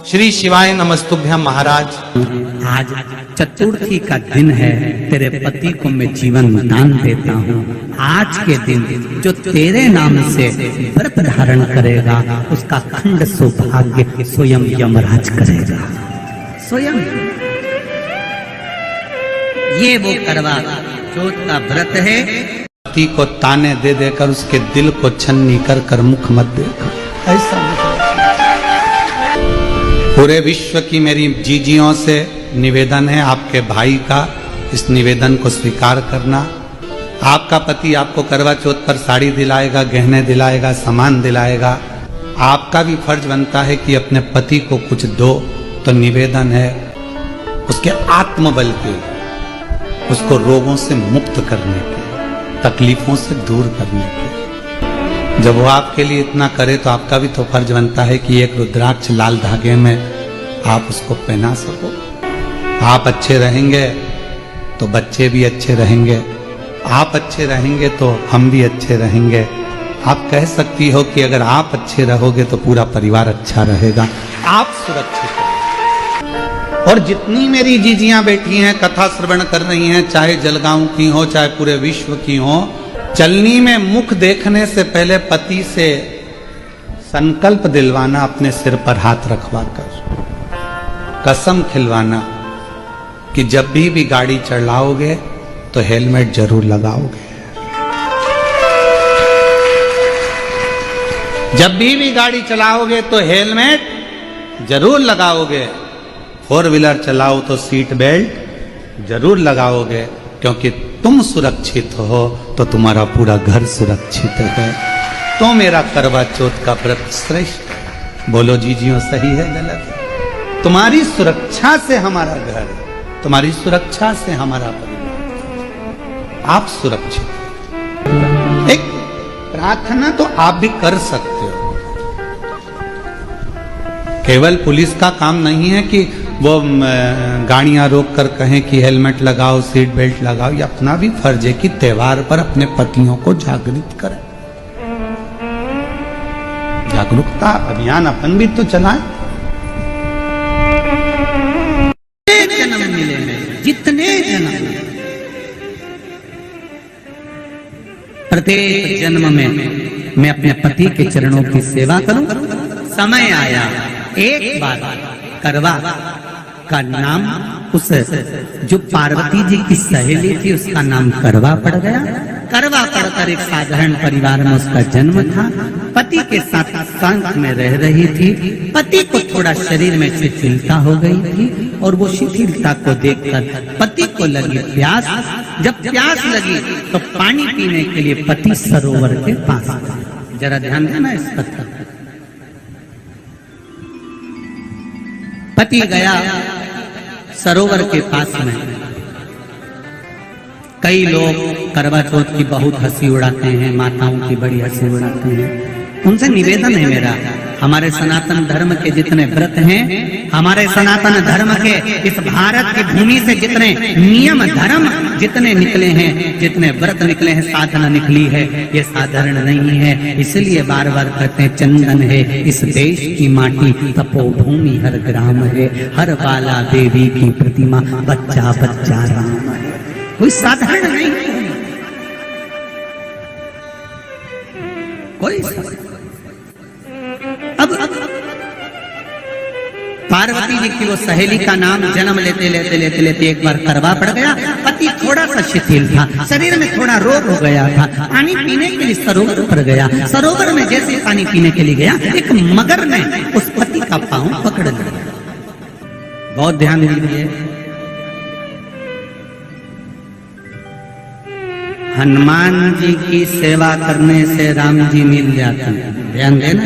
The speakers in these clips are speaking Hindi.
श्री शिवाय नमस्तुभ्यं महाराज। आज चतुर्थी का दिन है, तेरे पति को मैं जीवन दान देता हूँ। आज के दिन जो तेरे नाम से व्रत धारण करेगा उसका खंड सौभाग्य स्वयं यमराज करेगा। स्वयं ये वो करवा चौथ का व्रत है। पति को ताने दे देकर उसके दिल को छन्नी कर कर मुख मत देकर ऐसा पूरे विश्व की मेरी जीजियों से निवेदन है, आपके भाई का इस निवेदन को स्वीकार करना। आपका पति आपको करवा चौथ पर साड़ी दिलाएगा, गहने दिलाएगा, सामान दिलाएगा। आपका भी फर्ज बनता है कि अपने पति को कुछ दो। तो निवेदन है उसके आत्मबल के, उसको रोगों से मुक्त करने के, तकलीफों से दूर करने के। जब वो आपके लिए इतना करे तो आपका भी तो फर्ज बनता है कि एक रुद्राक्ष लाल धागे में आप उसको पहना सको। आप अच्छे रहेंगे तो बच्चे भी अच्छे रहेंगे, आप अच्छे रहेंगे तो हम भी अच्छे रहेंगे। आप कह सकती हो कि अगर आप अच्छे रहोगे तो पूरा परिवार अच्छा रहेगा, आप सुरक्षित हो। और जितनी मेरी जीजियां बैठी हैं कथा श्रवण कर रही हैं, चाहे जलगांव की हो चाहे पूरे विश्व की हो, चलनी में मुख देखने से पहले पति से संकल्प दिलवाना, अपने सिर पर हाथ रखवा कर कसम खिलवाना कि जब भी गाड़ी चलाओगे तो हेलमेट जरूर लगाओगे। जब भी गाड़ी चलाओगे तो हेलमेट जरूर लगाओगे। फोर व्हीलर चलाओ तो सीट बेल्ट जरूर लगाओगे, क्योंकि तुम सुरक्षित हो तो तुम्हारा पूरा घर सुरक्षित है। तो मेरा करवा चौथ का व्रत श्रेष्ठ है। बोलो जीजियों, सही है गलत? तुम्हारी सुरक्षा से हमारा घर, तुम्हारी सुरक्षा से हमारा परिवार, आप सुरक्षित। एक प्रार्थना तो आप भी कर सकते हो। केवल पुलिस का काम नहीं है कि वो गाड़ियां रोक कर कहें कि हेलमेट लगाओ, सीट बेल्ट लगाओ। ये अपना भी फर्ज है कि त्योहार पर अपने पतियों को जागृत करें। जागरूकता अभियान अपन भी तो चलाएं। जन्म मिले में जितने जन्म, प्रत्येक जन्म में मैं अपने पति के चरणों की सेवा करूं। समय आया, एक बार करवा का नाम उस जो पार्वती जी की सहेली थी उसका नाम करवा पड़ गया। करवा पड़कर एक साधारण परिवार में उसका जन्म था। पति के साथ संग में रह रही थी। पति को थोड़ा शरीर में शिथिलता हो गई थी और वो शिथिलता को देखकर पति को लगी प्यास। जब प्यास लगी तो पानी पीने के लिए पति सरोवर के पास गया। जरा ध्यान देना इस कथा। पति गया सरोवर के पास में। कई लोग करवा चौथ की बहुत हंसी उड़ाते हैं, माताओं की बड़ी हंसी उड़ाते हैं। उनसे निवेदन है मेरा, हमारे सनातन धर्म के जितने व्रत हैं, हमारे सनातन धर्म के इस भारत की भूमि से जितने नियम धर्म जितने निकले हैं, जितने व्रत निकले हैं, साधना निकली है, ये साधारण नहीं है। इसलिए बार बार कहते हैं चंदन है इस देश की माटी, तपोभूमि हर ग्राम है, हर बाला देवी की प्रतिमा, बच्चा बच्चा राम है। कोई साधारण नहीं, कोई अब पार्वती जी की वो सहेली का नाम जन्म लेते लेते लेते लेते एक बार करवा पड़ गया। पति थोड़ा सा शिथिल था, शरीर में थोड़ा रोग हो गया था। पानी पीने के लिए सरोवर पर गया। सरोवर में जैसे पानी पीने के लिए गया, एक मगर ने उस पति का पांव पकड़ लिया। बहुत ध्यान दीजिए, हनुमान जी की सेवा करने से राम जी मिल जाते हैं। ध्यान देना।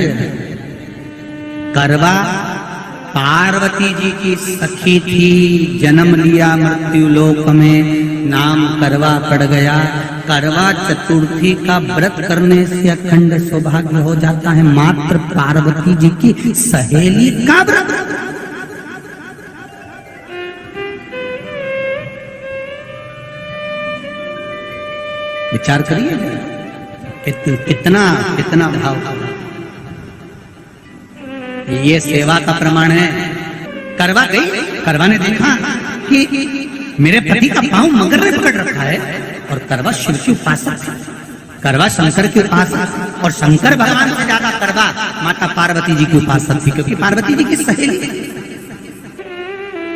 करवा पार्वती जी की सखी थी, जन्म लिया मृत्यु लोक में, नाम करवा पड़ गया। करवा चतुर्थी का व्रत करने से अखंड सौभाग्य हो जाता है। मात्र पार्वती जी की सहेली का व्रत। विचार करिए कितना कितना भाव। ये सेवा का प्रमाण है। करवा गई, करवा ने देखा कि मेरे पति का पांव मगर ने पकड़ रखा है, और करवा शिव की उपासक थी, करवा शंकर की उपासक, और शंकर भगवान से ज्यादा करवा माता पार्वती जी की उपासक थी, क्योंकि पार्वती जी की सहेली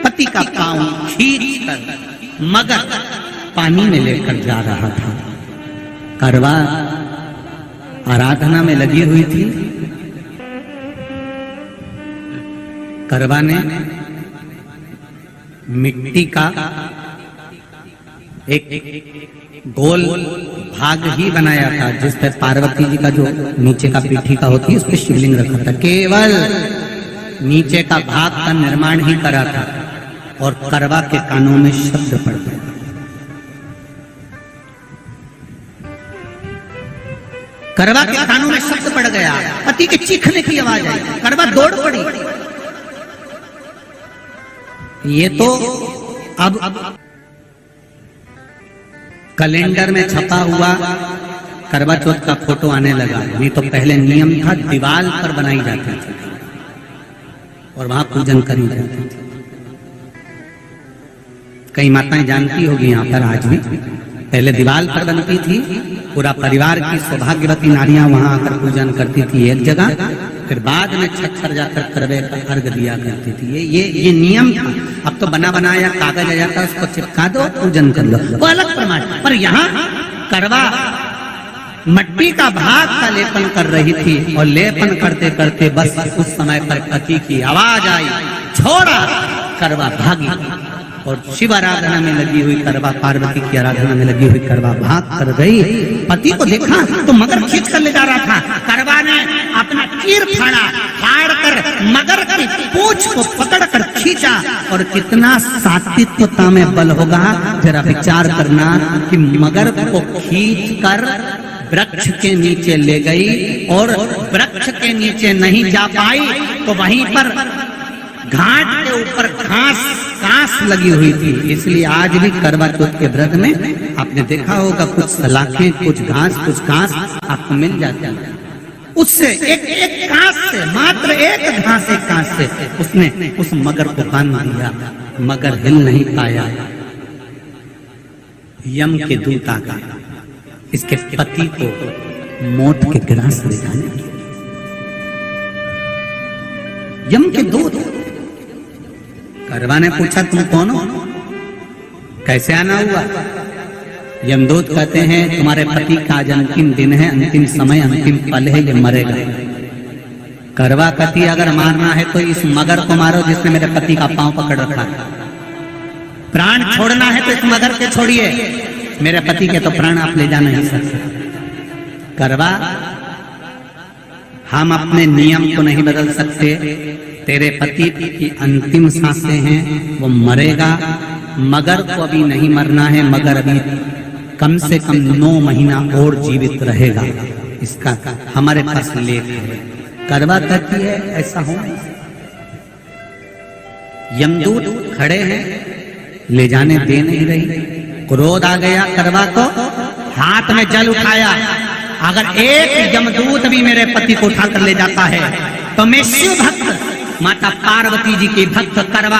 पति का पांव खींच कर मगर पानी में लेकर जा रहा था। करवा आराधना में लगी हुई थी। करवा ने मिट्टी का एक गोल भाग ही बनाया था, जिस पर पार्वती जी का जो नीचे का पीठी का होती है उस पर शिवलिंग रखा था। केवल नीचे का भाग का निर्माण ही करा था, और करवा के कानों में शब्द पड़ गया। करवा के कानों में शब्द पड़ गया, पति के चीखने की आवाज आई, करवा दौड़ पड़ी। ये तो अब कैलेंडर में छपा हुआ करवा चौथ का फोटो आने लगा, नहीं तो पहले नियम था दीवार पर बनाई जाती थी और वहां पूजन करी जाती थी। कई माताएं जानती होगी यहाँ पर आज भी, पहले दीवार पर बनती थी, पूरा परिवार की सौभाग्यवती नारियां वहां आकर पूजन करती थी एक जगह, फिर बाद में छत पर जाकर करवे का अर्घ दिया करती थी। ये नियम था। अब तो बना बनाया कागज आ जाता, उसको चिपका दो, पूजन कर लो, वो अलग प्रमाण। पर यहाँ करवा मट्टी का भाग का लेपन कर रही थी, और लेपन करते करते बस उस समय पर पति की आवाज आई, छोड़ा। करवा भागी, और शिव आराधना में लगी हुई करवा, पार्वती की आराधना में लगी हुई करवा भाग कर गई। पति को देखा तो मगर खींच कर ले जा रहा था। करवा ने अपना तीर फाड़ कर मगर की पूंछ को पकड़ कर खींचा, और कितना सात्विकता में बल होगा जरा विचार करना कि मगर को खींच कर वृक्ष के नीचे ले गई, और वृक्ष के नीचे नहीं जा पाई तो वहीं पर घाट के ऊपर घास लगी हुई थी। इसलिए आज भी करवा चौथ के व्रत में आपने देखा होगा कुछ सलाखें, कुछ घास आपको मिल जाती है। उससे एक घास से, मात्र एक घास, एक घास से उसने उस मगर को बांध दिया। मगर हिल नहीं पाया। यम के दूत आ गए इसके पति को मौत के ग्रास ले जाने। यम के दूत। करवा ने पूछा तुम कौन हो, कैसे आना हुआ? यमदूत कहते हैं तुम्हारे पति का आज अंतिम दिन है, अंतिम समय, अंतिम पल है, ये मरेगा। करवा कहती अगर मारना है तो इस मगर को मारो जिसने मेरे पति का पांव पकड़ रखा है। प्राण छोड़ना है तो इस मगर के छोड़िए, मेरे पति के तो प्राण आप ले जा नहीं सकते। करवा हम अपने नियम को नहीं बदल सकते। तेरे पति की अंतिम सांसें हैं, वो मरेगा। मगर को अभी नहीं मरना है, मगर अभी कम से कम 9 महीना और जीवित रहेगा। इसका हमारे पास लेख है। करवा कहती है ऐसा हो। यमदूत खड़े हैं, ले जाने दे नहीं रही। क्रोध आ गया करवा को, हाथ में जल उठाया। अगर एक यमदूत भी मेरे पति को उठाकर ले जाता है तो मैं शिव भक्त माता पार्वती जी की भक्त करवा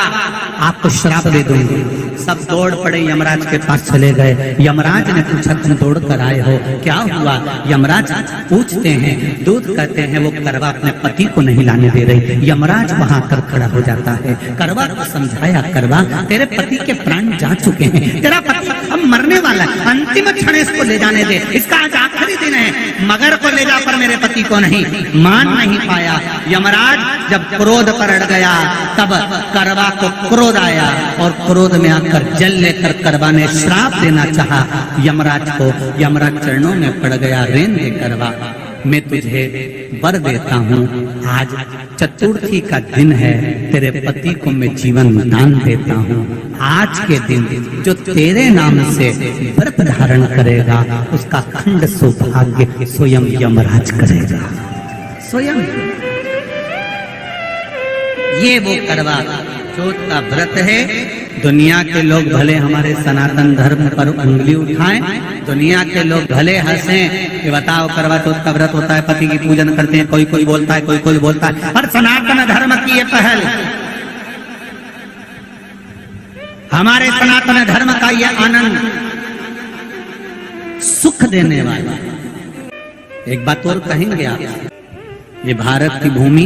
आपको श्राप दे दूंगी। सब दौड़ पड़े, यमराज के पास चले गए। यमराज ने पूछा तुम दौड़ कर आए हो, क्या हुआ? यमराज पूछते हैं, दूत कहते हैं वो करवा अपने पति को नहीं लाने दे रही। यमराज वहां कर खड़ा हो जाता है। करवा को समझाया, करवा तेरे पति के प्राण जा चुके हैं, तेरा पति अब मरने वाला है, अंतिम क्षण इसको ले जाने दे, इसका आज आखिरी दिन है। मगर को ले जा पर मेरे पति को नहीं। मान नहीं पाया। यमराज जब क्रोध पर अड़ गया तब करवा को क्रोध आया, और क्रोध में आकर जल लेकर करवा ने श्राप देना चाहा यमराज को। यमराज चरणों में पड़ गया, रेन दे करवा, मैं तुझे वर देता हूँ, आज चतुर्थी का दिन है, तेरे पति को मैं जीवन दान देता हूँ। आज के दिन जो तेरे नाम से व्रत धारण करेगा उसका खंड सौभाग्य स्वयं यमराज करेगा। स्वयं ये वो करवा चौथ का व्रत है। दुनिया के लोग भले हमारे सनातन धर्म पर उंगली उठाएं, दुनिया के लोग भले हंसें कि बताओ करवा चौथ का व्रत होता है, पति की पूजन करते हैं, कोई कोई बोलता है, कोई कोई बोलता है, पर सनातन धर्म की ये पहल हमारे सनातन धर्म का यह आनंद सुख देने वाला। एक बात और कहेंगे आप, ये भारत की भूमि,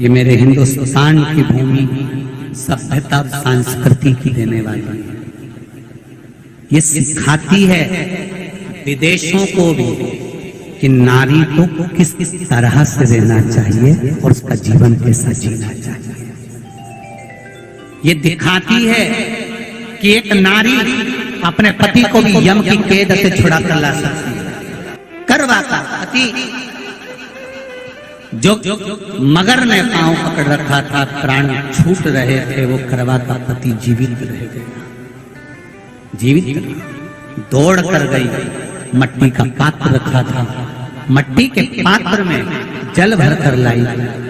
ये मेरे हिंदुस्तान की भूमि सभ्यता और संस्कृति की देने वाली है। ये सिखाती है विदेशों को भी कि नारी को किस तरह से रहना चाहिए और उसका जीवन कैसा जीना चाहिए। ये दिखाती है कि एक नारी अपने पति को भी यम की कैद से छुड़ा कर ला सकती है। करवा का पति जो मगर ने पांव पकड़ रखा था, प्राण छूट रहे थे, वो करवा का पति जीवित रह गया। जीवित दौड़ कर गई, मट्टी का पात्र रखा था, मट्टी के पात्र में जल भर कर लाई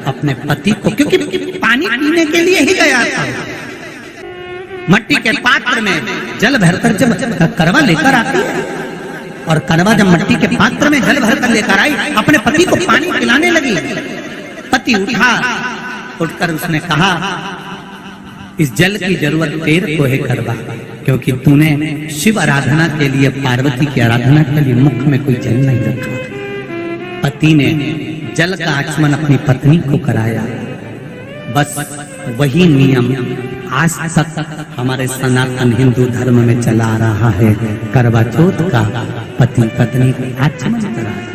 अपने पति को, क्योंकि पानी पीने के लिए ही गया था। मट्टी के पात्र में जल भरकर जब करवा लेकर आती है, और करवा जब मट्टी के पात्र में जल भरकर लेकर आई, अपने पति को पानी पिलाने लगी। पति उठकर उसने कहा, इस जल की जरूरत तेरे को है करवा, क्योंकि तूने शिव आराधना के लिए, पार्वती की आराधना के लिए मुख में कोई जल नहीं रखा। पति ने जल का आचमन अपनी पत्नी को कराया। बस वही नियम आज तक हमारे सनातन हिंदू धर्म में चला आ रहा है। करवा चौथ का पति पत्नी को आचमन कराया।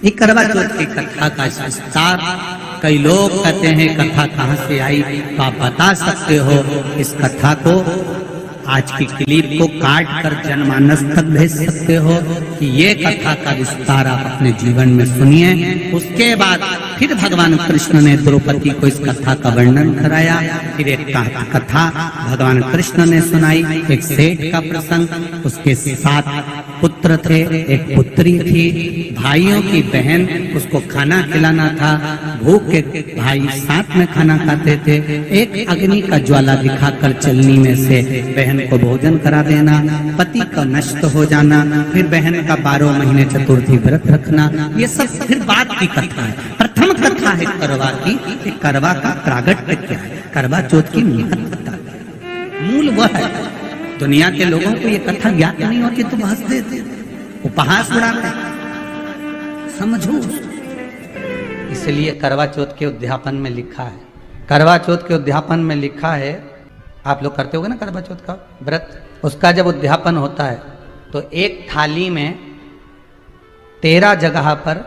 ये करवा चौथ की कथा का विस्तार, कई लोग कहते हैं कथा कहाँ से आई, तो आप बता सकते हो इस कथा को, आज की क्लिप को काट कर जनमानस तक भेज सकते हो कि ये कथा का विस्तार आप अपने जीवन में सुनिए। उसके बाद फिर भगवान कृष्ण ने द्रौपदी को इस कथा का वर्णन कराया। फिर एक कथा भगवान कृष्ण ने सुनाई, एक सेठ का प्रसंग, उसके 7 पुत्र थे, एक पुत्री थी, भाइयों की बहन, उसको खाना खिलाना था, भूख के भाई साथ में खाना खाते थे। एक अग्नि का ज्वाला दिखाकर चलनी में से बहन को भोजन करा देना, पति का नष्ट हो जाना, फिर बहन का 12 महीने चतुर्थी व्रत रखना, ये सब फिर बाद की कथा है। प्रथम कथा है करवा की, करवा का प्रागट्य क्या है, करवा चौथ की महत्वता, मूल वह है। दुनिया के लोगों को ये कथा ज्ञात नहीं होती तो हंस देते, उपहास उड़ाते, समझो। इसलिए करवा चौथ के उद्यापन में लिखा है, करवा चौथ के उद्यापन में लिखा है, आप लोग करते होगे ना करवा चौथ का व्रत, उसका जब उद्यापन होता है तो एक थाली में 13 जगह पर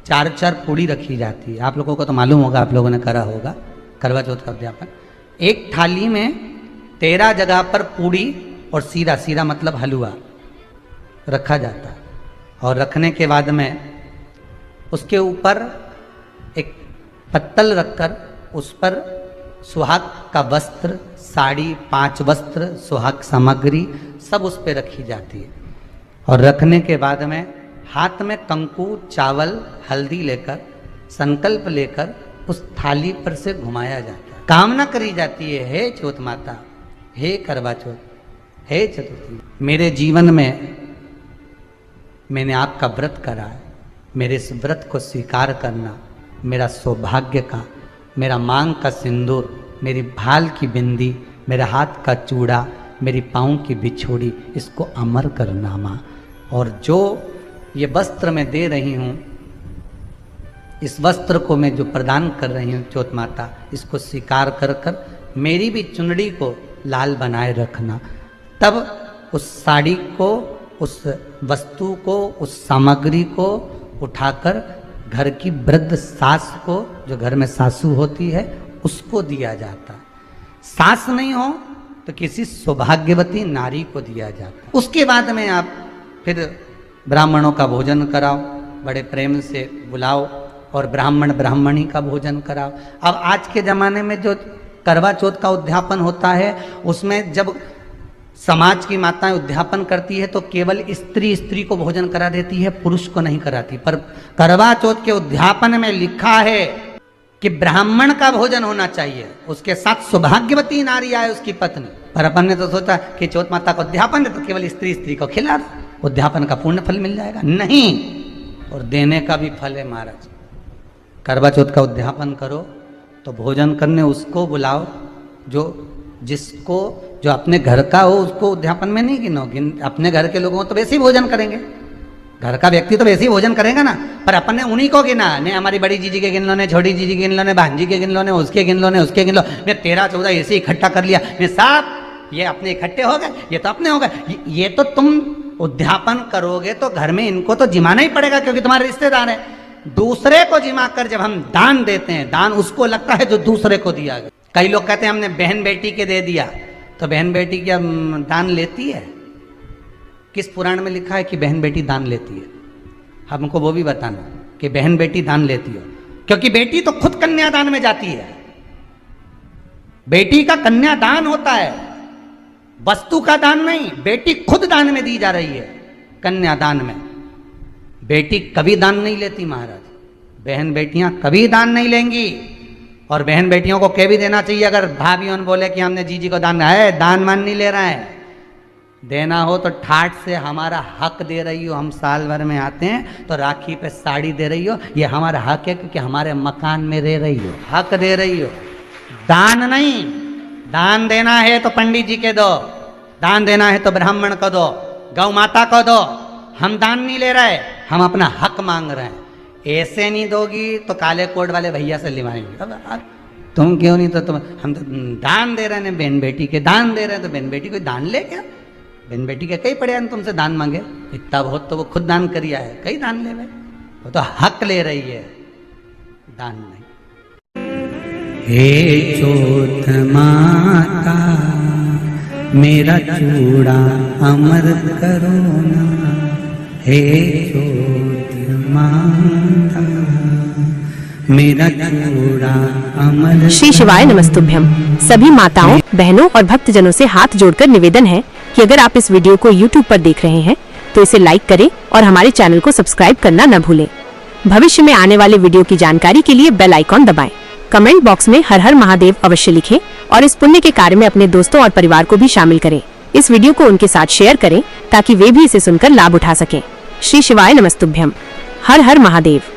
4-4 पूड़ी रखी जाती है। आप लोगों को तो मालूम होगा, आप लोगों ने करा होगा करवा चौथ का उद्यापन। एक थाली में 13 जगह पर पूड़ी और सीरा, सीरा मतलब हलवा रखा जाता है, और रखने के बाद में उसके ऊपर एक पत्तल रखकर उस पर सुहाग का वस्त्र, साड़ी, 5 वस्त्र, सुहाग सामग्री सब उस पर रखी जाती है। और रखने के बाद में हाथ में कंकु, चावल, हल्दी लेकर, संकल्प लेकर उस थाली पर से घुमाया जाता है। कामना करी जाती है, हे चौथ माता, हे करवा चौथ, हे चतुर्थी, मेरे जीवन में मैंने आपका व्रत करा है, मेरे इस व्रत को स्वीकार करना, मेरा सौभाग्य का, मेरा मांग का सिंदूर, मेरी भाल की बिंदी, मेरे हाथ का चूड़ा, मेरी पाँव की बिछोड़ी, इसको अमर करना माँ। और जो ये वस्त्र मैं दे रही हूँ, इस वस्त्र को मैं जो प्रदान कर रही हूँ चौथ माता, इसको स्वीकार कर कर मेरी भी चुनड़ी को लाल बनाए रखना। तब उस साड़ी को, उस वस्तु को, उस सामग्री को उठाकर घर की वृद्ध सास को, जो घर में सासू होती है, उसको दिया जाता है। सास नहीं हो तो किसी सौभाग्यवती नारी को दिया जाता है। उसके बाद में आप फिर ब्राह्मणों का भोजन कराओ, बड़े प्रेम से बुलाओ और ब्राह्मण ब्राह्मणी का भोजन कराओ। अब आज के ज़माने में जो करवा चौथ का उद्यापन होता है, उसमें जब समाज की माताएं उद्यापन करती है तो केवल स्त्री स्त्री को भोजन करा देती है, पुरुष को नहीं कराती। पर करवा चौथ के उद्यापन में लिखा है कि ब्राह्मण का भोजन होना चाहिए, उसके साथ सौभाग्यवती नारी आए, उसकी पत्नी। पर अपन ने तो सोचा कि चौथ माता का उद्यापन है तो केवल स्त्री स्त्री को खिला दो, उद्यापन का पूर्ण फल मिल जाएगा। नहीं, और देने का भी फल है महाराज। करवा चौथ का उद्यापन करो तो भोजन करने उसको बुलाओ जो जिसको जो अपने घर का हो उसको उद्यापन में नहीं गिनो। अपने घर के लोगों तो वैसे ही भोजन करेंगे, घर का व्यक्ति तो वैसे ही भोजन करेगा ना, पर अपन ने उन्हीं को गिना। ने हमारी बड़ी जीजी के गिन लो, ने छोटी जीजी के गिन लो, ने भांजी के गिन लो, ने उसके गिन लो, ने उसके गिन लो, ने 13-14 ऐसे इकट्ठा कर लिया, ने साहब ये अपने इकट्ठे हो गए, ये तो अपने हो गए। ये तो तुम उद्यापन करोगे तो घर में इनको तो जिमाना ही पड़ेगा क्योंकि तुम्हारे रिश्तेदार हैं। दूसरे को जिमा कर जब हम दान देते हैं, दान उसको लगता है जो दूसरे को दिया गया। कई लोग कहते हैं हमने बहन बेटी के दे दिया, तो बहन बेटी क्या दान लेती है? किस पुराण में लिखा है कि बहन बेटी दान लेती है? हमको वो भी बताना कि बहन बेटी दान लेती हो, क्योंकि बेटी तो खुद कन्यादान में जाती है। बेटी का कन्यादान होता है, वस्तु का दान नहीं। बेटी खुद दान में दी जा रही है, कन्यादान में। बेटी कभी दान नहीं लेती महाराज, बहन बेटियां कभी दान नहीं लेंगी। और बहन बेटियों को कह भी देना चाहिए, अगर भाभीयों ने बोले कि हमने जीजी को दान है, दान मान नहीं ले रहा है, देना हो तो ठाठ से हमारा हक दे रही हो। हम साल भर में आते हैं तो राखी पे साड़ी दे रही हो, ये हमारा हक है क्योंकि हमारे मकान में रह रही हो, हक दे रही हो, दान नहीं। दान देना है तो पंडित जी के दो, दान देना है तो ब्राह्मण को दो, गौ माता को दो। हम दान नहीं ले रहे, हम अपना हक मांग रहे हैं। ऐसे नहीं दोगी तो काले कोट वाले भैया से लिवाएंगे। अब तुम क्यों नहीं, तो तुम हम तो दान दे रहे हैं, बहन बेटी के दान दे रहे हैं, तो बहन बेटी कोई दान ले क्या? बहन बेटी के कई पड़े हैं तुमसे दान मांगे, इतना बहुत तो वो खुद दान करिया है, कई दान ले भाई, वो तो हक ले रही है, दान नहीं। हे चोट माता मेरा चूड़ा अमर करो ना, हे चोट माता मेरा चूड़ा अमर। श्री शिवाय नमस्तुभ्यम। सभी माताओं, बहनों और भक्तजनों से हाथ जोड़कर निवेदन है कि अगर आप इस वीडियो को YouTube पर देख रहे हैं तो इसे लाइक करें और हमारे चैनल को सब्सक्राइब करना न भूलें। भविष्य में आने वाले वीडियो की जानकारी के लिए बेल आइकॉन दबाएं। कमेंट बॉक्स में हर हर महादेव अवश्य लिखें और इस पुण्य के कार्य में अपने दोस्तों और परिवार को भी शामिल करें। इस वीडियो को उनके साथ शेयर करें ताकि वे भी इसे सुनकर लाभ उठा सकें। श्री शिवाय नमस्तुभ्यम। हर हर महादेव।